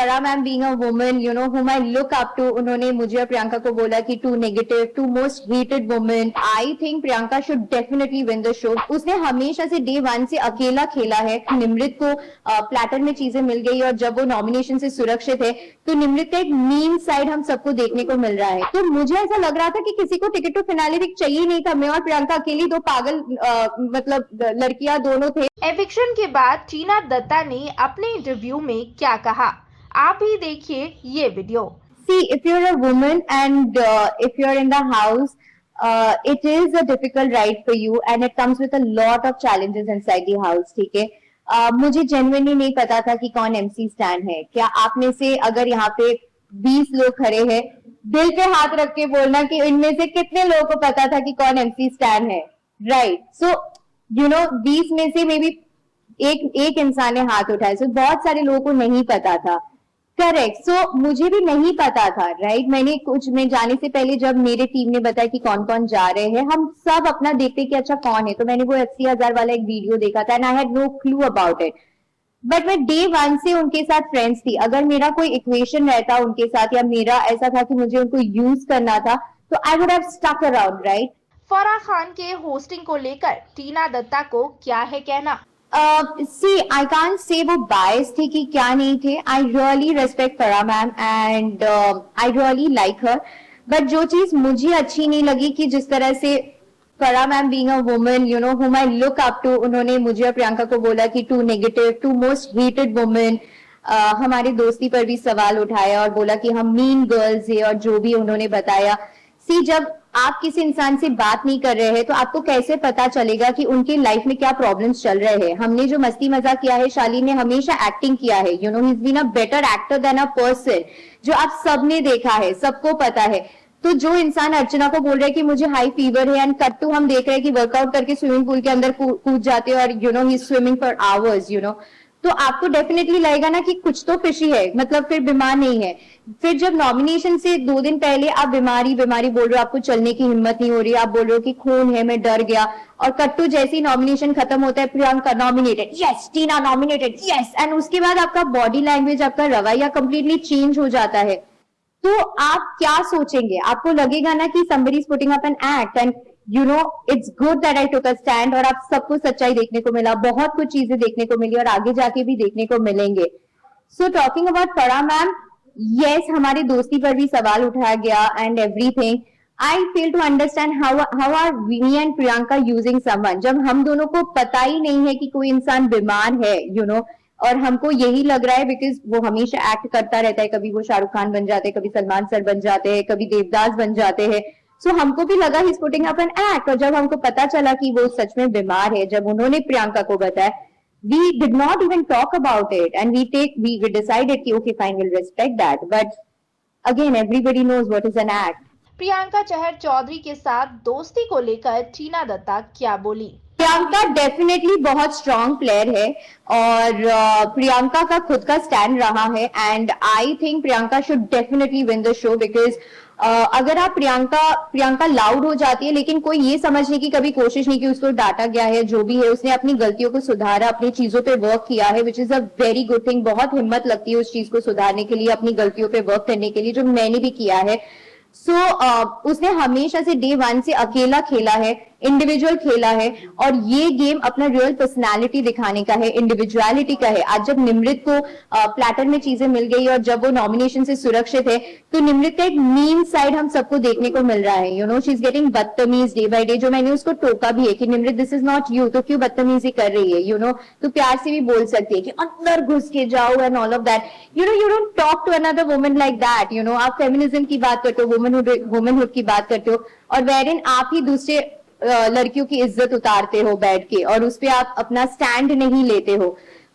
फरा ma'am being a woman you know whom I look up to, उन्होंने मुझे और प्रियंका को बोला कि too negative, too most hated women. I think Priyanka should definitely win the show. उसने हमेशा से डे वन से अकेला खेला है। निमृत को प्लेटर में चीजें मिल गई और जब वो नॉमिनेशन से सुरक्षित है तो निमृत का एक मीन साइड हम सबको देखने को मिल रहा है। तो मुझे ऐसा लग रहा था कि किसी को टिकट टू फिनाले भी चाहिए नहीं था। मैं और प्रियंका अकेली दो पागल मतलब लड़कियां दोनों थे। एविक्शन के बाद टीना दत्ता ने अपने इंटरव्यू में क्या कहा, आप ही देखिए ये video. See, if you're a woman and if you're in the house, it is a difficult ride for you and it comes with a lot of challenges inside the house, ठीक है। मुझे genuinely नहीं पता था कि कौन MC stand है। क्या आप में से अगर यहाँ पे 20 लोग खड़े हैं, दिल पे हाथ रख के बोलना कि इनमें से कितने लोगों को पता था कि कौन एमसी स्टैन है, राइट। सो यू नो 20 में से मे बी एक इंसान ने हाथ उठाया। सो बहुत सारे लोगों को नहीं पता था, करेक्ट। सो मुझे भी नहीं पता था, राइट। मैं जाने से पहले जब मेरे टीम ने बताया कि कौन कौन जा रहे हैं, हम सब अपना देखते कि अच्छा कौन है, तो मैंने वो 80,000 वाला एक वीडियो देखा था and I had no clue about it. But मैं डे वन से उनके साथ फ्रेंड्स थी। अगर मेरा कोई इक्वेशन रहता उनके साथ या मेरा ऐसा था कि मुझे उनको यूज करना था तो I would have stuck around, right. Farah Khan के होस्टिंग को लेकर टीना दत्ता को क्या है कहना? सी आई कांट से वो बायस थे कि क्या नहीं थे। I really respect Farah ma'am and I really like her. But जो चीज मुझे अच्छी नहीं लगी कि जिस तरह से Farah ma'am being a woman you know whom I look up to, उन्होंने मुझे और प्रियंका को बोला कि too negative, too most hated women. हमारी दोस्ती पर भी सवाल उठाया और बोला कि हम मीन गर्ल्स है और जो भी उन्होंने बताया। सी जब आप किसी इंसान से बात नहीं कर रहे हैं तो आपको कैसे पता चलेगा कि उनके लाइफ में क्या प्रॉब्लम्स चल रहे हैं। हमने जो मस्ती मजाक किया है, शालीन ने हमेशा एक्टिंग किया है, you know he is been a better actor than a person, जो आप सबने देखा है, सबको पता है। तो जो इंसान अर्चना को बोल रहे हैं कि मुझे हाई फीवर है एंड कट्टू हम देख रहे हैं कि वर्कआउट करके स्विमिंग पूल के अंदर कूद जाते हैं और you know he swimming for hours, you know, तो आपको डेफिनेटली लगेगा ना कि कुछ तो फिशी है, मतलब फिर बीमार नहीं है। फिर जब नॉमिनेशन से 2 दिन पहले आप बीमारी बीमारी बोल रहे हो, आपको चलने की हिम्मत नहीं हो रही, आप बोल रहे हो कि खून है, मैं डर गया, और कट्टू जैसे ही नॉमिनेशन खत्म होता है, Priyanka nominated, yes, Tina nominated, yes, and उसके बाद आपका बॉडी लैंग्वेज, आपका रवैया कंप्लीटली चेंज हो जाता है। तो आप क्या सोचेंगे? आपको लगेगा ना कि somebody is putting up an act and you know it's good that I took a stand, और आप सबको सच्चाई देखने को मिला, बहुत कुछ चीजें देखने को मिली और आगे जाके भी देखने को मिलेंगे। So talking about Farah ma'am, yes, हमारी दोस्ती पर भी सवाल उठाया गया and everything. I fail to understand how are we and Priyanka using someone, जब हम दोनों को पता ही नहीं है कि कोई इंसान बीमार है, यू नो, और हमको यही लग रहा है बिकॉज वो हमेशा एक्ट करता रहता है, कभी वो शाहरुख खान बन जाते हैं, कभी सलमान सर बन जाते हैं, कभी देवदास बन जाते हैं। सो हमको भी लगा he is putting up an act, और जब हमको पता चला कि वो सच में बीमार है, जब उन्होंने प्रियंका को बताया, we did not even talk about it and we decided कि okay fine, we'll respect that, but again everybody knows what is an act. Priyanka Chahar Chaudhary के साथ दोस्ती को लेकर टीना दत्ता क्या बोली? प्रियंका डेफिनेटली बहुत स्ट्रॉन्ग प्लेयर है और प्रियंका का खुद का स्टैंड रहा है and I think Priyanka should definitely win the show because अगर आप प्रियंका लाउड हो जाती है लेकिन कोई ये समझने की कभी कोशिश नहीं की उसको डांटा गया है, जो भी है उसने अपनी गलतियों को सुधारा, अपनी चीजों पे वर्क किया है, which is a very good thing. बहुत हिम्मत लगती है उस चीज को सुधारने के लिए, अपनी गलतियों पे वर्क करने के लिए, जो मैंने भी किया है। सो उसने हमेशा से डे वन से अकेला खेला है, इंडिविजुअल खेला है, और ये गेम अपना रियल पर्सनालिटी दिखाने का है, इंडिविजुअलिटी का है। आज जब निमृत को प्लेटर में चीजें मिल गई और जब वो नॉमिनेशन से सुरक्षित है तो निमृत का एक मीन साइड हम सबको देखने को मिल रहा है, you no, she is getting बदतमीज डे बाय डे, जो मैंने उसको टोका भी है कि Nimrit this is not you, तो क्यों बदतमीजी कर रही है, यू नो, तो प्यार से भी बोल सकती है कि अंदर घुस के जाओ and all of that, you know, you don't talk to another woman like that, you know. आप फेमिनिज्म की बात करते हो, वुमेनहुड की बात करते हो, और वेरिन आप ही दूसरे लड़कियों की इज्जत उतारते हो बैठ के और उस पे आप अपना स्टैंड नहीं लेते हो।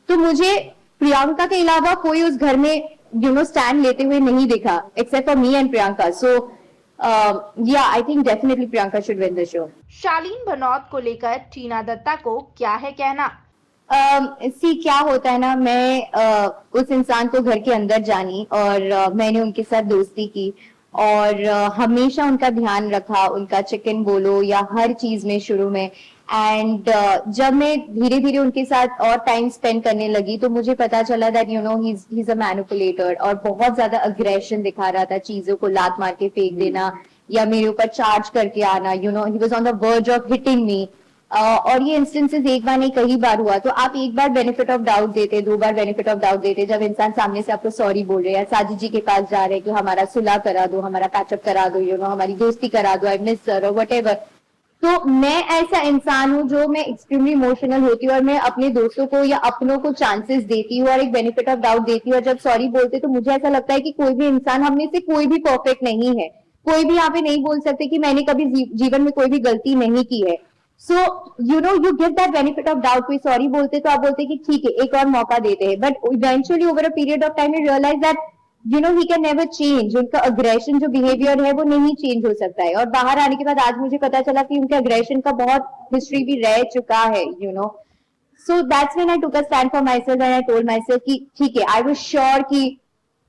तो मुझे प्रियंका के अलावा कोई उस घर में यू नो स्टैंड लेते हुए नहीं दिखा except for me and Priyanka. So yeah I think definitely Priyanka should win the show. Shalin Bhanot को लेकर टीना दत्ता को क्या है कहना? क्या होता है ना, मैं उस इंसान को घर के अंदर जानी और मैंने उनके साथ दोस्ती की और हमेशा उनका ध्यान रखा, उनका चिकन बोलो या हर चीज में शुरू में एंड जब मैं धीरे धीरे उनके साथ और टाइम स्पेंड करने लगी तो मुझे पता चला that you know he is a manipulator, और बहुत ज्यादा अग्रेशन दिखा रहा था, चीजों को लात मार के फेंक देना या मेरे ऊपर चार्ज करके आना, you know he was on the verge of hitting me. और ये इंस्टेंसेस एक बार नहीं कई बार हुआ। तो आप एक बार बेनिफिट ऑफ डाउट देते, दो बार बेनिफिट ऑफ डाउट देते, जब इंसान सामने से आपको सॉरी बोल रहे हैं, साजिद जी के पास जा रहे हैं कि हमारा सुलह करा दो, हमारा पैचअप करा दो, यू नो हमारी दोस्ती करा दो, आई मिस सर और वट। तो मैं ऐसा इंसान हूँ जो मैं एक्सट्रीमली इमोशनल होती हूँ और मैं अपने दोस्तों को या अपनों को चांसेस देती हूँ और एक बेनिफिट ऑफ डाउट देती हूँ। और जब सॉरी बोलते तो मुझे ऐसा लगता है कि कोई भी इंसान, हम में से कोई भी परफेक्ट नहीं है, कोई भी यहाँ पे नहीं बोल सकते कि मैंने कभी जीवन में कोई भी गलती नहीं की है। So you know you give that benefit of doubt. कोई सॉरी बोलते तो आप बोलते कि ठीक है एक और मौका देते हैं, but eventually over a period of time you realise that you know he can never change. उनका अग्रेशन जो बिहेवियर है वो नहीं चेंज हो सकता है। और बाहर आने के बाद आज मुझे पता चला कि उनके अग्रेशन का बहुत हिस्ट्री भी रह चुका है, you no. So that's when I took a stand for my self and I told my self कि ठीक है, आई वाज श्योर कि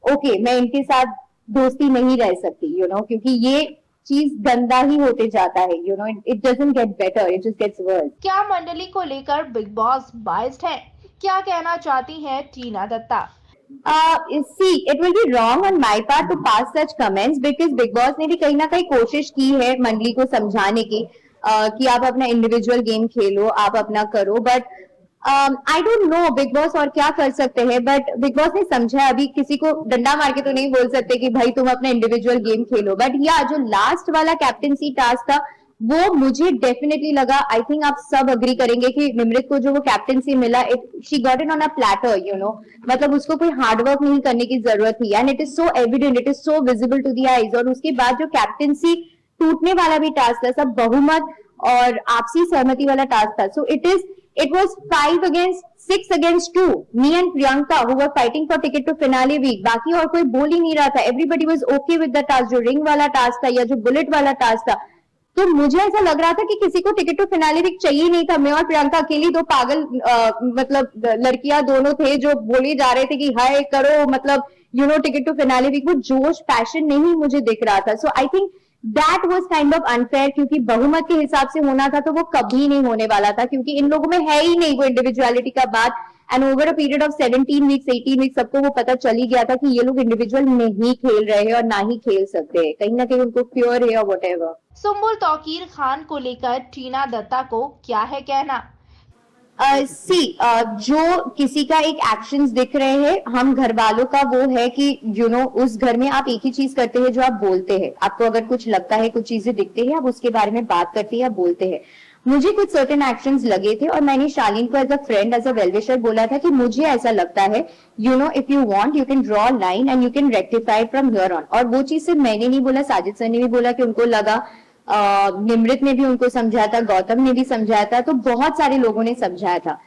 ओके मैं इनके साथ दोस्ती नहीं रह सकती, यू नो, क्योंकि ये चीज गंदा ही होते जाता है, you know, it doesn't get better, it just gets worse. क्या मंडली को लेकर बिग बॉस बाइस्ड है? क्या कहना चाहती हैं टीना Dutta? See, it will be wrong on my part to pass such comments because Big Boss ने भी कहीं ना कहीं कोशिश की है मंडली को समझाने की कि आप अपना इंडिविजुअल गेम खेलो, आप अपना करो, but I don't know big boss और क्या कर सकते हैं। बट बिग बॉस ने समझा, अभी किसी को डंडा मार के तो नहीं बोल सकते कि भाई तुम अपना इंडिविजुअल गेम खेलो। बट या जो लास्ट वाला कैप्टनसी टास्क था वो मुझे डेफिनेटली लगा, आई थिंक आप सब अग्री करेंगे कि निमृत को जो वो कैप्टनसी मिला, she got it on a platter, you know, मतलब उसको कोई हार्डवर्क नहीं करने की जरूरत थी and it is so evident, it is so visible to the eyes. और उसके बाद जो कैप्टनसी टूटने वाला भी टास्क था, सब बहुमत और आपसी सहमति वाला टास्क था। सो it was 5 against 6 against 2, me and Priyanka who were fighting for ticket to finale week। बाकी और कोई बोल ही नहीं रहा था, everybody was okay with the task। जो रिंग वाला टास्क था या जो बुलेट वाला टास्क था, तो मुझे ऐसा लग रहा था कि किसी को टिकट टू फिनाले वीक चाहिए नहीं था। मैं और प्रियंका अकेली दो पागल मतलब लड़कियां दोनों थे जो बोले जा रहे थे कि हाय करो, मतलब you know ticket to finale week. वो जोश पैशन नहीं मुझे दिख रहा था। So I think that was kind of unfair, क्योंकि बहुमत के हिसाब से होना था तो वो कभी नहीं होने वाला था, क्योंकि इन लोगों में है ही नहीं वो इंडिविजुअलिटी का बात। And over a period of 17 weeks 18 weeks सबको वो पता चल ही गया था कि ये लोग इंडिविजुअल नहीं खेल रहे हैं और ना ही खेल सकते हैं, कहीं ना कहीं उनको फ्योर है और व्हाटएवर। सुम्बुल तौकीर खान को लेकर टीना दत्ता को क्या है कहना? जो किसी का एक एक्शंस दिख रहे हैं, हम घर वालों का वो है कि यू नो उस घर में आप एक ही चीज करते हैं जो आप बोलते हैं। आपको अगर कुछ लगता है, कुछ चीजें दिखती है, आप उसके बारे में बात करते हैं या बोलते हैं। मुझे कुछ सर्टेन एक्शंस लगे थे और मैंने शालीन को as a friend, as a well wisher बोला था कि मुझे ऐसा लगता है, you know, if you want you can draw line and you can rectify from here on. और वो चीज सिर्फ मैंने नहीं बोला, साजिद सर ने भी बोला कि उनको लगा, निमृत ने भी उनको समझाया था, गौतम ने भी समझाया था, तो बहुत सारे लोगों ने समझाया था।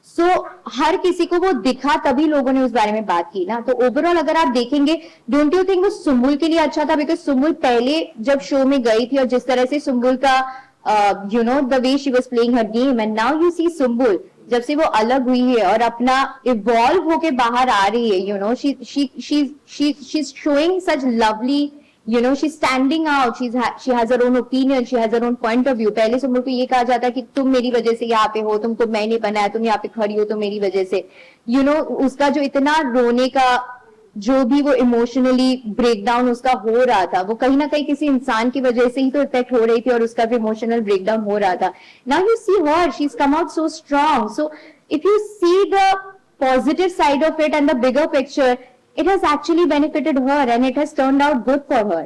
सो हर किसी को वो दिखा तभी लोगों ने उस बारे में बात की ना। तो ओवरऑल अगर आप देखेंगे, डोंट यू थिंक वो सुम्बुल के लिए अच्छा था? बिकॉज सुम्बुल पहले जब शो में गई थी और जिस तरह से सुम्बुल का you know the way she was playing her game, and now you see Sumbul जब से वो अलग हुई है और अपना इवॉल्व होके बाहर आ रही है, you no, she showing such lovely, you know, she's standing out, she has her own opinion, she has her own point of view। पहले से मुझको ये कहा जाता है कि तुम मेरी वजह से यहाँ पे हो, तुमको मैंने बनाया, तुम यहाँ पे खड़ी हो तो मेरी वजह से, you know, उसका जो इतना रोने का जो भी वो इमोशनली ब्रेकडाउन उसका हो रहा था, वो कहीं ना कहीं किसी इंसान की वजह से ही तो इफेक्ट हो रही थी और उसका भी इमोशनल ब्रेकडाउन हो रहा था। Now you see her, she is come out so strong. So if you see the positive side of it and the bigger picture, it has actually benefited her and it has turned out good for her।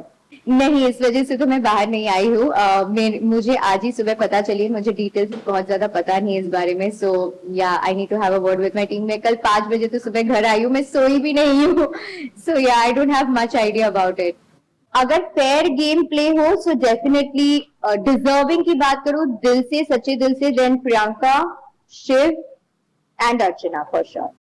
नहीं, इस वजह से तो मैं बाहर नहीं आई हूँ। मुझे आज ही सुबह पता चली, मुझे डिटेल्स बहुत ज्यादा पता नहीं इस बारे में। So yeah I need to have a word with my team. मैं कल 5 बजे तो सुबह घर आई हूँ, मैं सोई भी नहीं हूँ। सो yeah I don't have much idea about it. अगर फेयर गेम प्ले हो सो डेफिनेटली डिजर्विंग की बात करूँ दिल से, सच्चे दिल से, then Priyanka, Shiv and Archana for sure.